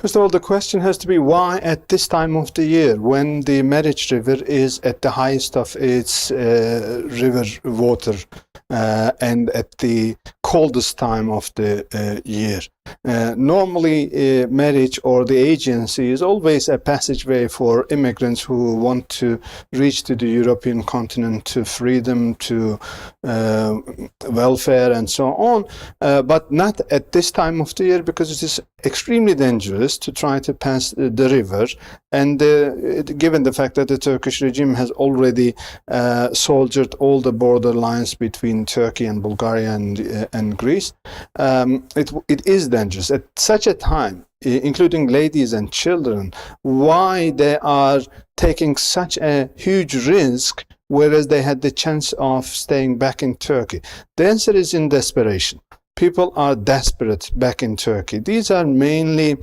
First of all, the question has to be why at this time of the year, when the Meric River is at the highest of its river water and at the coldest time of the year. Normally, Meric or the agency is always a passageway for immigrants who want to reach to the European continent, to freedom, to welfare and so on, but not at this time of the year, because it is extremely dangerous to try to pass the river, and given the fact that the Turkish regime has already soldiered all the border lines between Turkey and Bulgaria and Greece, it is dangerous at such a time, including ladies and children. Why they are taking such a huge risk, whereas they had the chance of staying back in Turkey? The answer is in desperation. People are desperate back in Turkey. These are mainly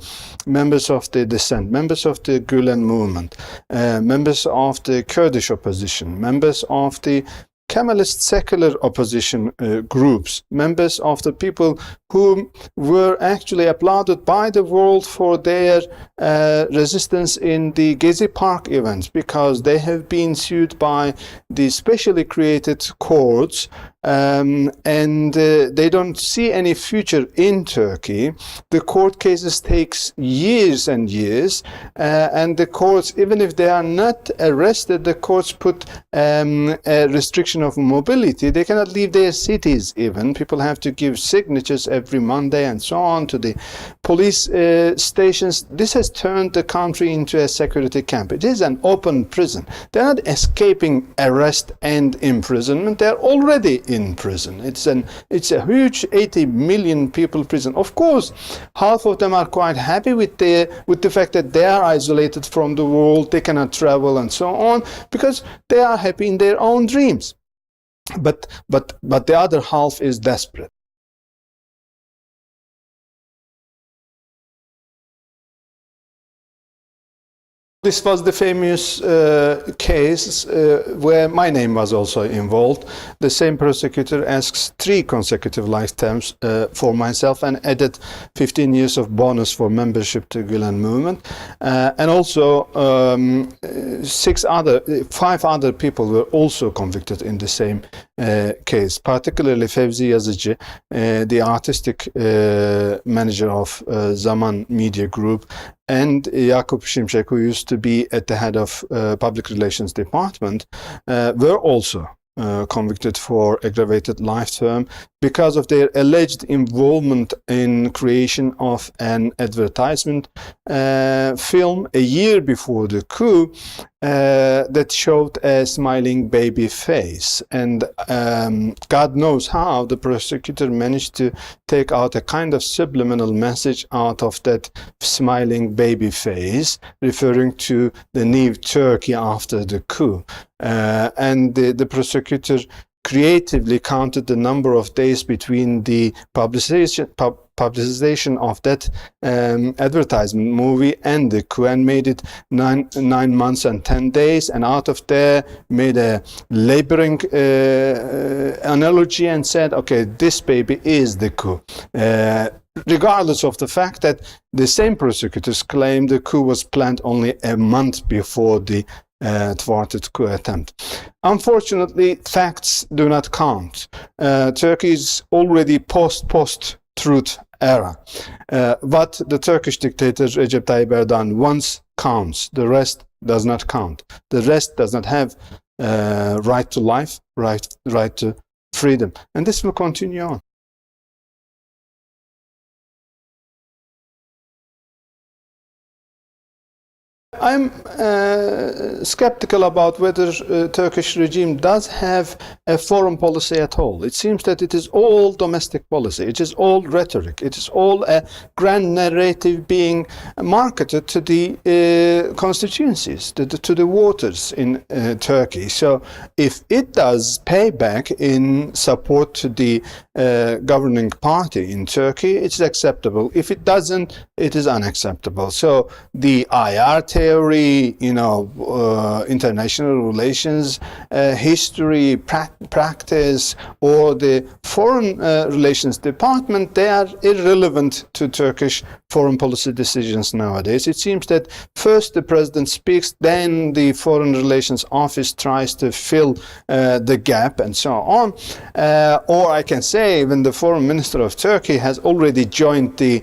members of the dissent, members of the Gülen movement, members of the Kurdish opposition, members of the Kemalist secular opposition groups, members of the people who were actually applauded by the world for their resistance in the Gezi Park events, because they have been sued by the specially created courts, and they don't see any future in Turkey. The court cases takes years and years, and the courts, even if they are not arrested, the courts put a restriction of mobility. They cannot leave their cities even. People have to give signatures every Monday and so on to the police stations. This has turned the country into a security camp. It is an open prison. They're not escaping arrest and imprisonment. They're already in prison. It's a huge 80 million people prison. Of course, half of them are quite happy with the fact that they are isolated from the world, they cannot travel and so on, because they are happy in their own dreams. But the other half is desperate. This was the famous case where my name was also involved. The same prosecutor asks 3 consecutive life terms for myself and added 15 years of bonus for membership to Gülen movement. And also 5 other people were also convicted in the same case, particularly Fevzi Yazıcı, the artistic manager of Zaman Media Group, and Yakup Şimşek, who used to be at the head of public relations department, were also convicted for aggravated life term because of their alleged involvement in creation of an advertisement film a year before the coup that showed a smiling baby face. And God knows how the prosecutor managed to take out a kind of subliminal message out of that smiling baby face, referring to the new Turkey after the coup. And the prosecutor creatively counted the number of days between the publicization of that advertisement movie and the coup, and made it 9 months and 10 days, and out of there made a laboring analogy and said, okay, this baby is the coup. Regardless of the fact that the same prosecutors claim the coup was planned only a month before the thwarted coup attempt. Unfortunately, facts do not count. Turkey is already post-truth era. What the Turkish dictator Recep Tayyip Erdogan wants counts. The rest does not count. The rest does not have right to life, right to freedom. And this will continue on. I'm skeptical about whether Turkish regime does have a foreign policy at all. It seems that it is all domestic policy. It is all rhetoric. It is all a grand narrative being marketed to the constituencies, to the voters in Turkey. So if it does pay back in support to the governing party in Turkey, it's acceptable. If it doesn't, it is unacceptable. So the IR theory, international relations, history, practice, or the foreign relations department, they are irrelevant to Turkish foreign policy decisions nowadays. It seems that first the president speaks, then the foreign relations office tries to fill the gap and so on. Or I can say even the foreign minister of Turkey has already joined the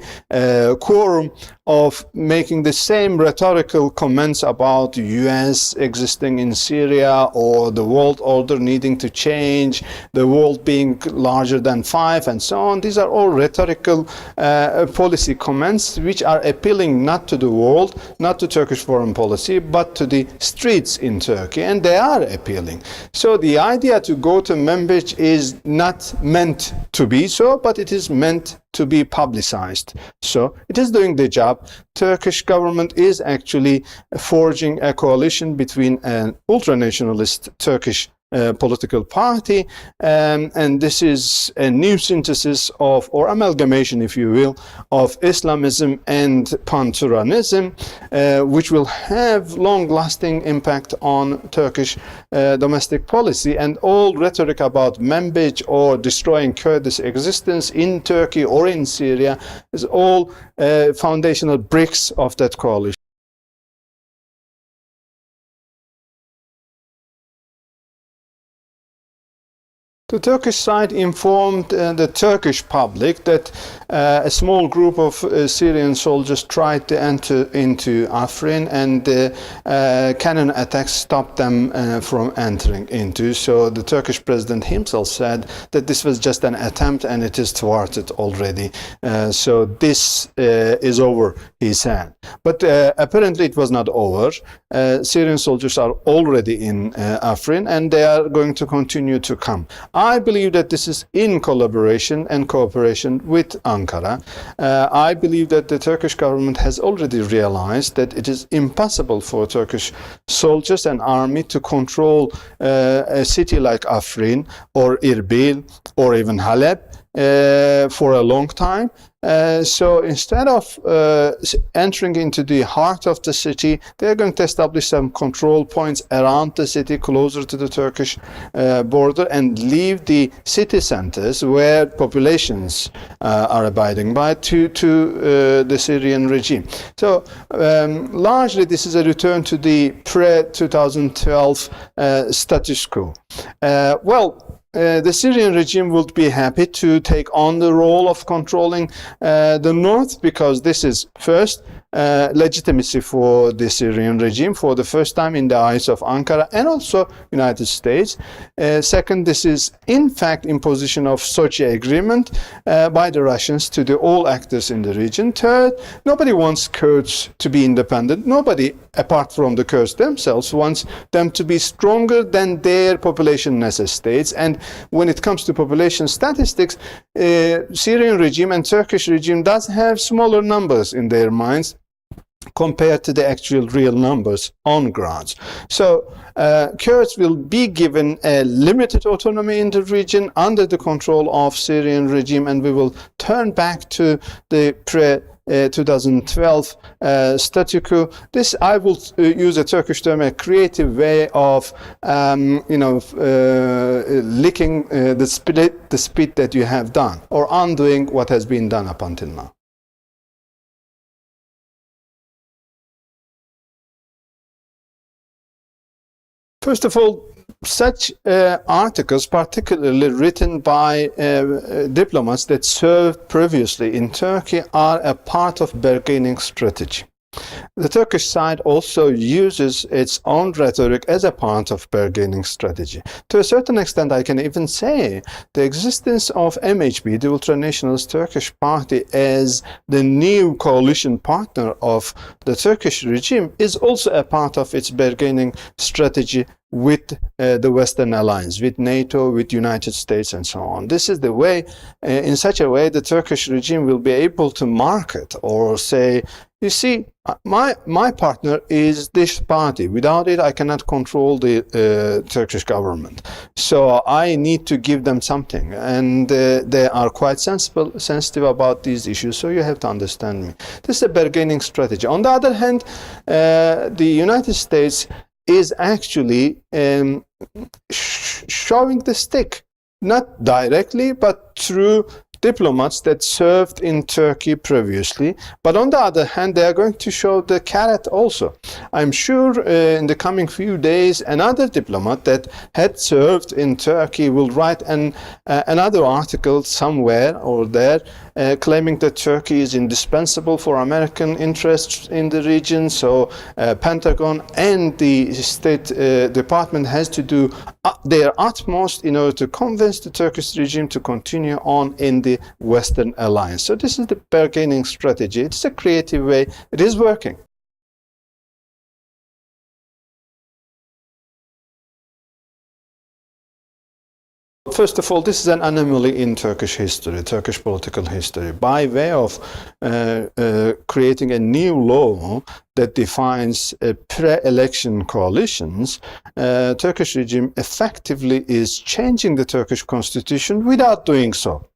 quorum of making the same rhetorical comments about U.S. existing in Syria or the world order needing to change, the world being larger than 5 and so on. These are all rhetorical policy comments which are appealing not to the world, not to Turkish foreign policy, but to the streets in Turkey, and they are appealing. So the idea to go to Manbij is not meant to be so, but it is meant to be publicized. So it is doing the job. Turkish government is actually forging a coalition between an ultranationalist Turkish political party, and this is a new synthesis of, or amalgamation, if you will, of Islamism and Pan-Turanism, which will have long-lasting impact on Turkish domestic policy. And all rhetoric about Manbij or destroying Kurdish existence in Turkey or in Syria is all foundational bricks of that coalition. The Turkish side informed the Turkish public that a small group of Syrian soldiers tried to enter into Afrin, and cannon attacks stopped them from entering into. So the Turkish president himself said that this was just an attempt and it is thwarted already. So this is over, he said. But apparently it was not over. Syrian soldiers are already in Afrin, and they are going to continue to come. I believe that this is in collaboration and cooperation with Ankara. I believe that the Turkish government has already realized that it is impossible for Turkish soldiers and army to control a city like Afrin or Irbil or even Halep for a long time. So instead of entering into the heart of the city, they're going to establish some control points around the city, closer to the Turkish border, and leave the city centers where populations are abiding by to the Syrian regime. So largely this is a return to the pre-2012 status quo. The Syrian regime would be happy to take on the role of controlling the north, because this is first legitimacy for the Syrian regime for the first time in the eyes of Ankara and also United States. Second, this is in fact imposition of Sochi agreement by the Russians to the all actors in the region. Third, nobody wants Kurds to be independent. Nobody, apart from the Kurds themselves, wants them to be stronger than their population necessitates. And when it comes to population statistics, Syrian regime and Turkish regime does have smaller numbers in their minds compared to the actual real numbers on ground. So Kurds will be given a limited autonomy in the region under the control of Syrian regime, and we will turn back to the pre-2012 statu quo. This, I will use a Turkish term, a creative way of licking the spit that you have done, or undoing what has been done up until now. First of all, such articles, particularly written by diplomats that served previously in Turkey, are a part of bargaining strategy. The Turkish side also uses its own rhetoric as a part of bargaining strategy. To a certain extent, I can even say the existence of MHP, the ultranationalist Turkish party, as the new coalition partner of the Turkish regime is also a part of its bargaining strategy with the Western alliance, with NATO, with United States, and so on. This is the way, in such a way, the Turkish regime will be able to market or say, you see, my partner is this party. Without it, I cannot control the Turkish government. So I need to give them something, and they are quite sensitive about these issues. So you have to understand me. This is a bargaining strategy. On the other hand, the United States is actually showing the stick, not directly, but through diplomats that served in Turkey previously. But on the other hand, they are going to show the carrot also. I'm sure in the coming few days, another diplomat that had served in Turkey will write another article somewhere or there claiming that Turkey is indispensable for American interests in the region. So Pentagon and the State Department has to do their utmost in order to convince the Turkish regime to continue on in the Western alliance. So this is the bargaining strategy. It's a creative way. It is working. First of all, this is an anomaly in Turkish history, Turkish political history. By way of creating a new law that defines pre-election coalitions, Turkish regime effectively is changing the Turkish constitution without doing so.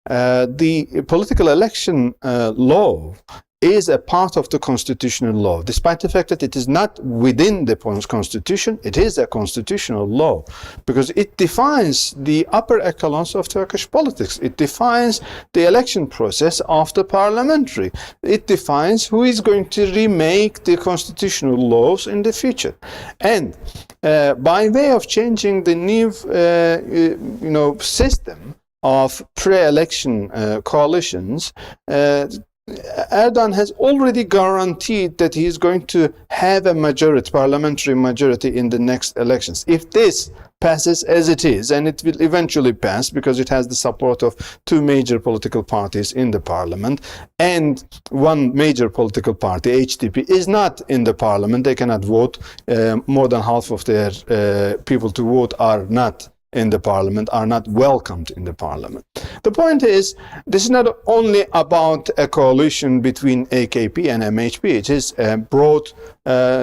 The political election law is a part of the constitutional law. Despite the fact that it is not within the constitution, it is a constitutional law because it defines the upper echelons of Turkish politics. It defines the election process of the parliamentary. It defines who is going to remake the constitutional laws in the future. And by way of changing the new system of pre-election coalitions, Erdogan has already guaranteed that he is going to have a majority, parliamentary majority in the next elections. If this passes as it is, and it will eventually pass because it has the support of two major political parties in the parliament, and one major political party, HDP, is not in the parliament. They cannot vote. More than half of their people to vote are not in the parliament, are not welcomed in the parliament. The point is, this is not only about a coalition between AKP and MHP. It is a broad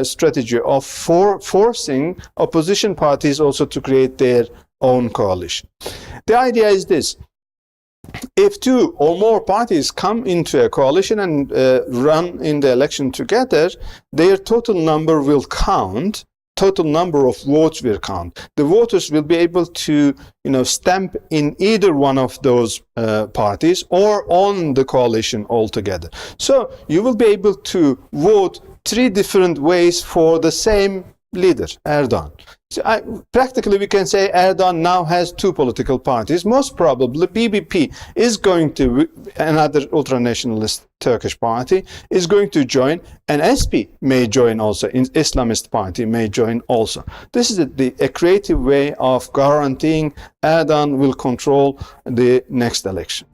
strategy of forcing opposition parties also to create their own coalition. The idea is this: if two or more parties come into a coalition and run in the election together, their total number will count. Total number of votes will count. The voters will be able to, stamp in either one of those parties or on the coalition altogether. So you will be able to vote three different ways for the same leader, Erdogan. So practically, we can say Erdogan now has two political parties. Most probably, BBP is going to, another ultranationalist Turkish party, is going to join, and SP may join also, Islamist party may join also. This is a creative way of guaranteeing Erdogan will control the next election.